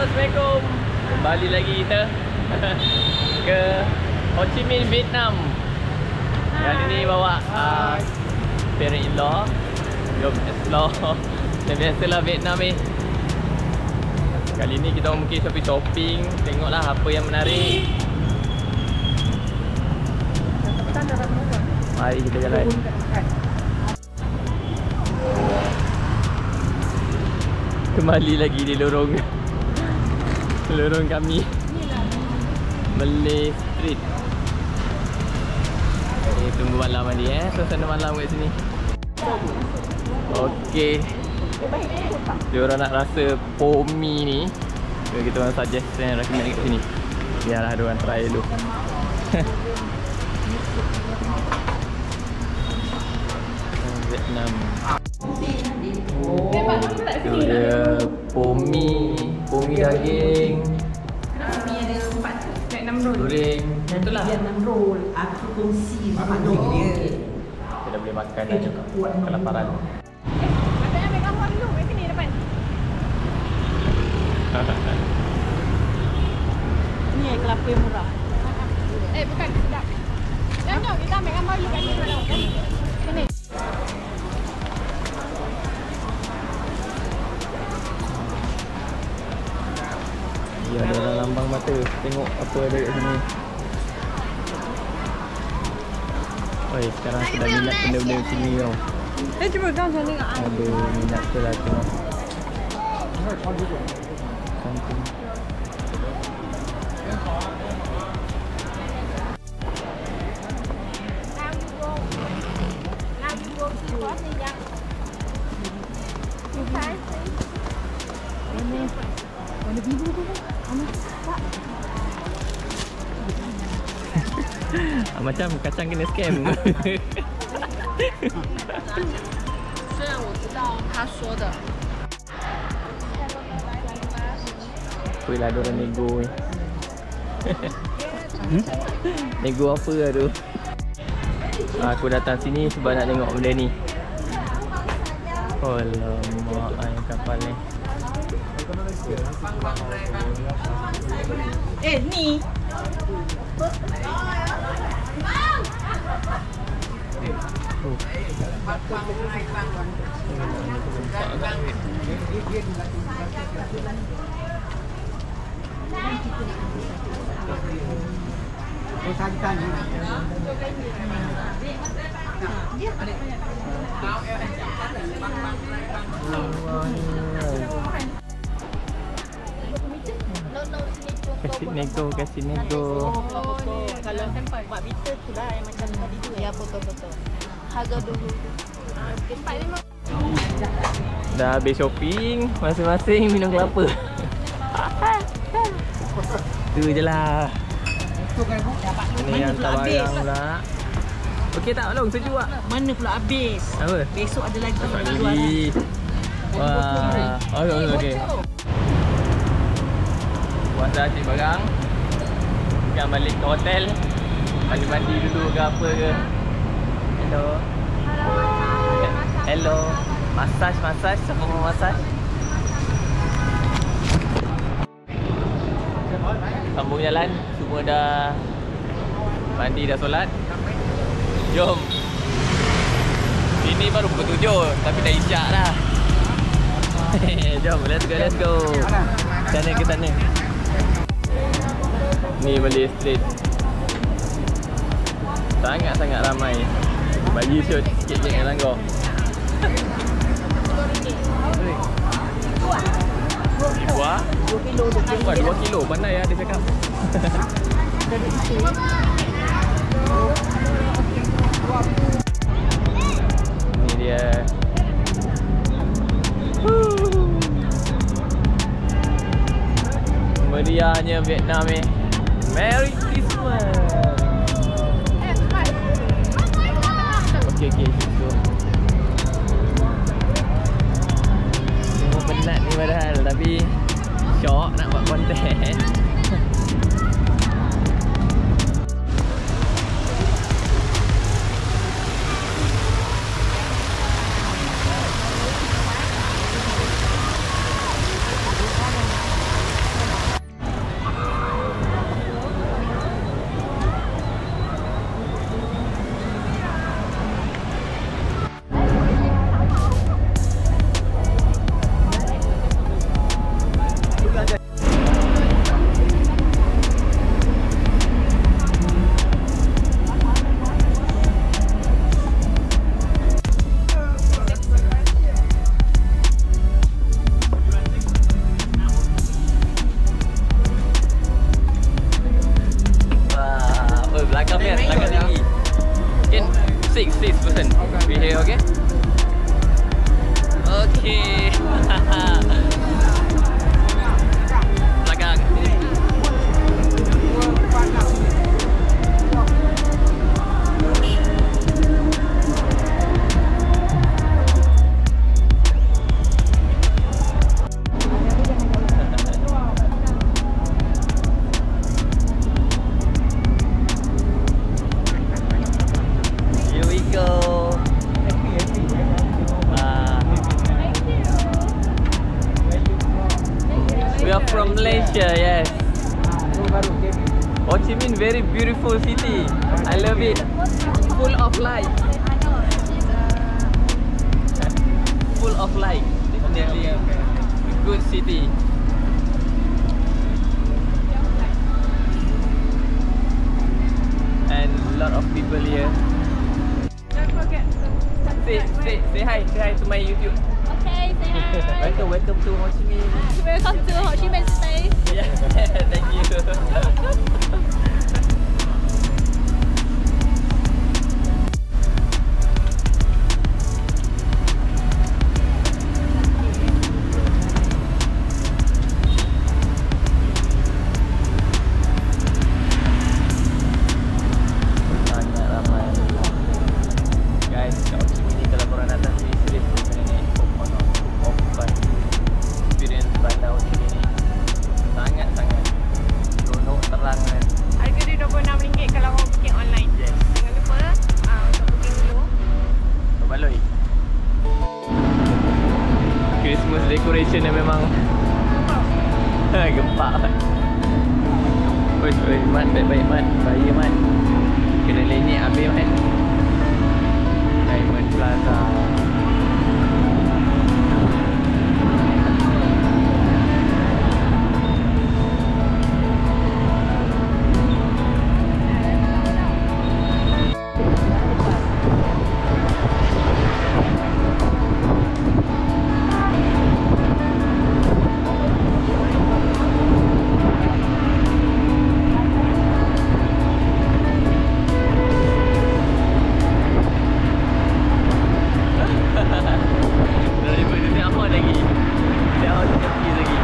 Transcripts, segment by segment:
Assalamualaikum. Kembali lagi kita ke Ho Chi Minh, Vietnam. Kali ni bawa parent-in-law. Jom explore. Dan biasalah Vietnam ni. Kali ni kita mungkin shopping. Tengoklah apa yang menarik. Mari kita jalan. Kembali lagi di lorong kami, Malay Street. Tunggu malam ni suasana malam kat sini. Okey. Dia orang nak rasa pomi ni. Kita orang suggest dan recommend kat sini. Biarlah dia orang try dulu. Vietnam. Itu dia pomi daging. Pomi ada 4 Vietnam roll. Goreng. Yang itulah Vietnam roll. Aku kongsi daging dia. Kita dah boleh makan dah. Kelaparan. Katanya ambil gambar dulu kat sini depan. Ni kelapa yang murah. Bukan, sedap. Jom kita ambil gambar dulu kat sini. Sini. Ya, ada orang lambang mata. Tengok apa ada kat sini. Oi, sekarang sedang minat benda-benda macam ni tau. Cuba kau macam tengok. Ada minat tu lah tengok. Something. Macam kacang kena scam. 虽然我知道他说的。 Kuih lah diorang nego ni. Nego apa lah tu. Aku datang sini sebab nak tengok benda ni. Alamak, ayam kapal ni. Ni. Kasih nego. Kalau sampai buat bitter tu lah yang macam tadi tu. Ya, betul-betul. Harga dulu. Dah habis shopping, masing-masing minum kelapa. Tu je lah. Ni hantar barang pula. Okey tak Long, sejuk tak? Mana pula habis? Apa? Besok ada lagi. Tak lagi. Wah. Okey. Buat dah cek barang. Sekarang balik ke hotel. Mandi-mandi dulu ke apa ke. Hello. Hello. Massage. Siapa mau massage? Sambung jalan. Semua dah mandi, dah solat. Jom. Ini baru pukul 7 tapi dah isyak dah. Jom, let's go. Sana ke sana. Ni Malay Street. Sangat-sangat ramai. Bagi shoot sikit je dengan langgar. Buah? 2 kilo. Pandai ya dia cakap. Ni dia. Meriahnya Vietnam ni. Merry Christmas. Okey. Semua penat ni padahal, tapi syok nak buat konten. You're from Malaysia, yes. Baru JB. Ho Chi Minh, very beautiful city. I love it. Full of light. Full of light. Definitely a good city. And a lot of people here. Don't forget to Say hi to my YouTube. Okay, say hi. Welcome to Ho Chi Minh. Welcome to Ho Chi Minh City. Yeah, thank you. Sangat ramai. Guys, kat Ho Chi Minh ni kalau korang datang sini serius kena naik off-bus. Experience bandar Ho Chi Minh ni sangat-sangat seronok, terang kan. Harga dia RM26 kalau korang booking online. Yes. Jangan lupa untuk booking dulu. Baloi. Christmas decoration dia memang gempak kan. Oi, Man, baik-baik Man. Bahaya Man. Kena lenyek habis Man. Diamond Plaza. Daripada siapa lagi? Siapa tepi lagi?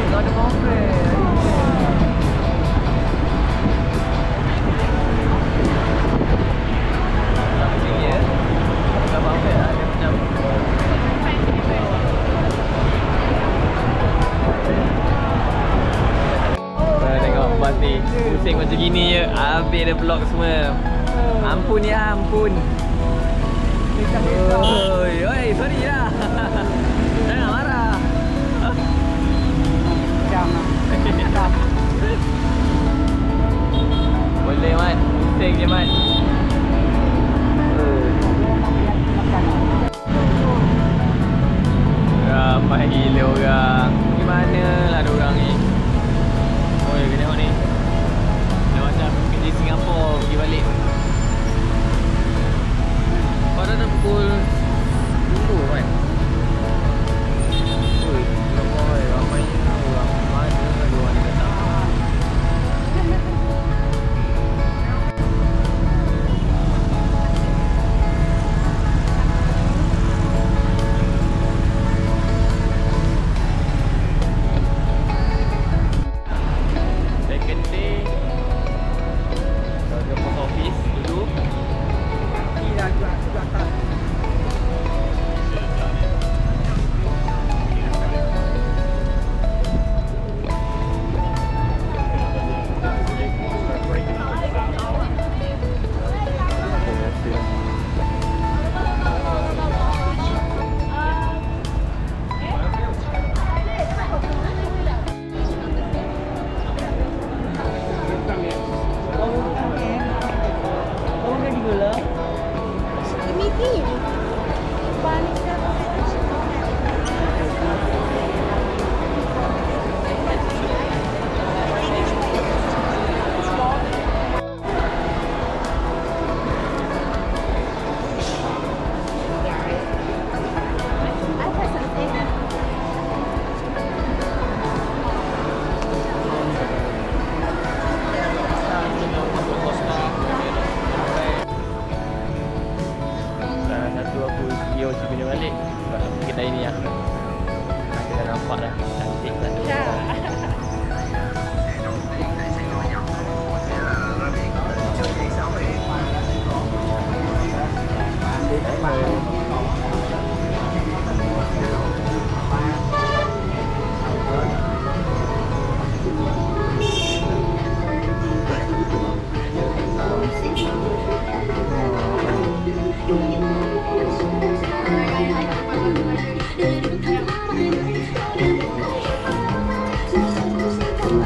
Kau ada conference. Sampai sini ya. Tak apa-apa lah. Dia macam tengok parti pusing macam gini je. Habis dia vlog semua. Ampun ya, ampun. Oi, sorry lah. Jangan marah. Boleh Man, pusing je Man. Ramai gila orang. Gimana lah ada orang ni. Oh ya, tengok ni. Dah macam kerja Singapura pergi balik. Padahal dah pukul 10 kan. Oi, ramainya orang. Mana ada orang ni datang. Second day ke post office dulu.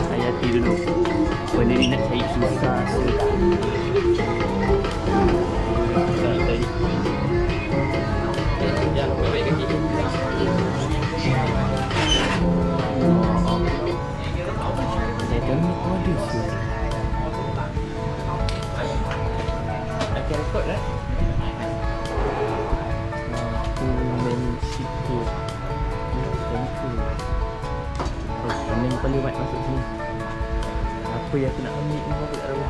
Hayati dulu. Benda ni nak cari susah sekali. Jangan baik kaki. Saya dah nak order sih. I can record lah. Mexico. Oh, mana yang paling banyak masuk sini? Apa yang aku nak ambil ni aku tak tahu.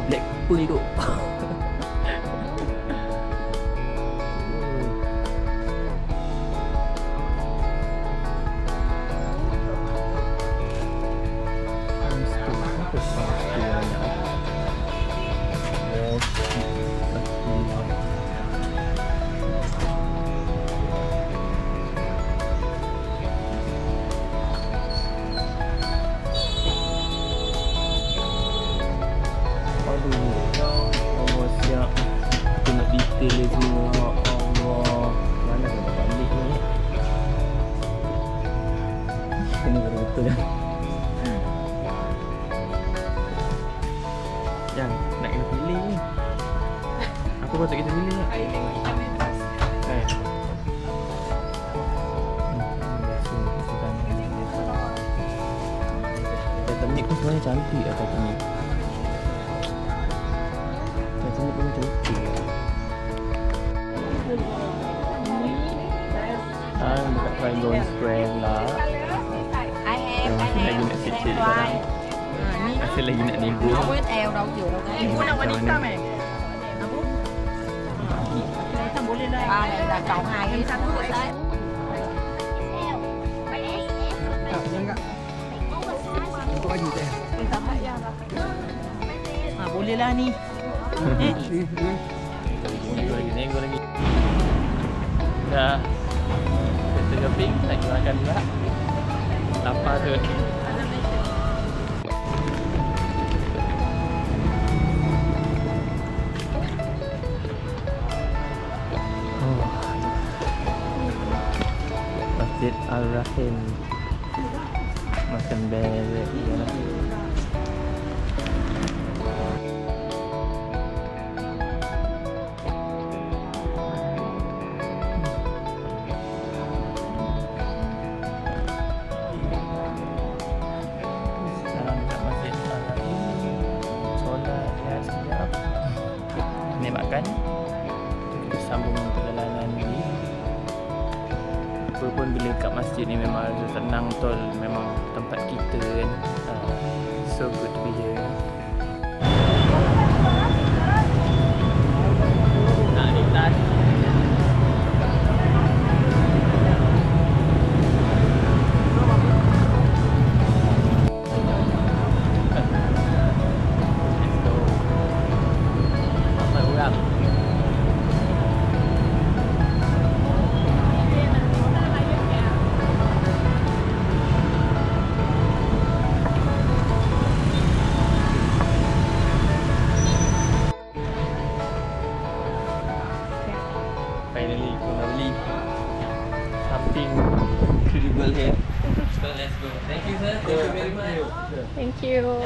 Blackpool tu. Yang nak kena pilih ni. Apa patut kita pilih ni? Titanic pun sebenarnya cantik lah Titanic. Titanic pun cantik. Dekat Triangle Square lah. Masih lagi nak kecil sekarang. Masih lagi nak nego. Không biết eo đâu, chiều đâu. Ibu nak wanita meh? Ba này là chọn 2 cái xanh của đấy. Boleh lah ni. Nego lagi. Dah. Kita keping, nak makan juga. Lapar tu. Masjid Al-Rahim. Makan bebek ya. Sekarang dekat Masjid Al-Rahim. Solat ya sekejap. Ni makan. Kita sambung perjalanan ni. Walaupun bila kat masjid ni memang tenang betul, memang tempat kita kan. So good to be here. Nak lintas. Let's go. Ramai orang. Finally, kita nak beli something incredible here. So let's go. Thank you sir. Thank you very much. Thank you.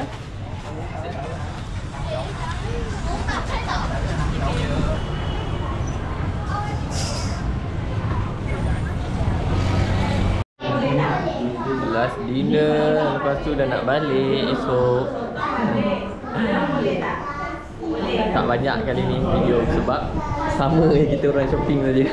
Last dinner, lepas tu dah nak balik esok. Tak banyak kali ni video sebab sama je kita orang shopping saja.